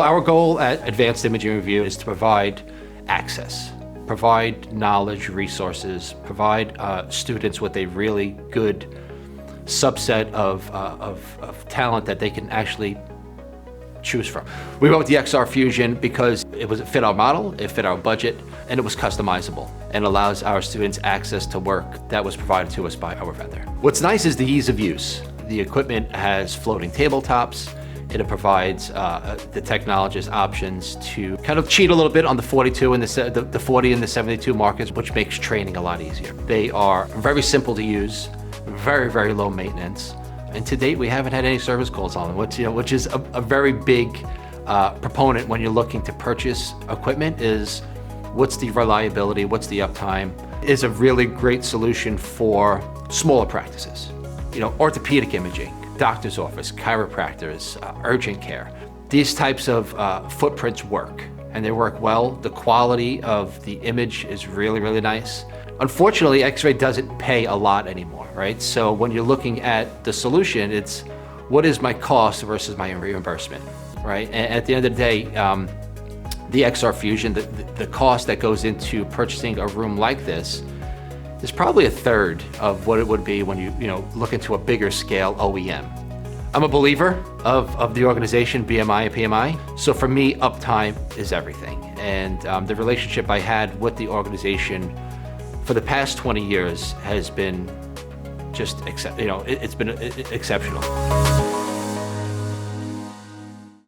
Our goal at Advanced Imaging Review is to provide access, provide knowledge, resources, provide students with a really good subset of talent that they can actually choose from. We went with the 𝗫𝗥 Fusion because it fit our model, it fit our budget, and it was customizable and allows our students access to work that was provided to us by our vendor. What's nice is the ease of use. The equipment has floating tabletops. It provides the technologist options to kind of cheat a little bit on the 42 and the 40 and the 72 markets, which makes training a lot easier. They are very simple to use, very, very low maintenance. And to date, we haven't had any service calls on them, which is a very big proponent when you're looking to purchase equipment is what's the reliability, what's the uptime. Is a really great solution for smaller practices. Orthopedic imaging, doctor's office, chiropractors, urgent care. These types of footprints work, and they work well. The quality of the image is really, really nice. Unfortunately, X-ray doesn't pay a lot anymore, right? So when you're looking at the solution, it's what is my cost versus my reimbursement, right? And at the end of the day, the 𝗫𝗥 Fusion, the cost that goes into purchasing a room like this is probably a third of what it would be when you look into a bigger scale OEM. I'm a believer of the organization BMI-PMI, so for me, uptime is everything. And the relationship I had with the organization for the past 20 years has been just, it's been exceptional.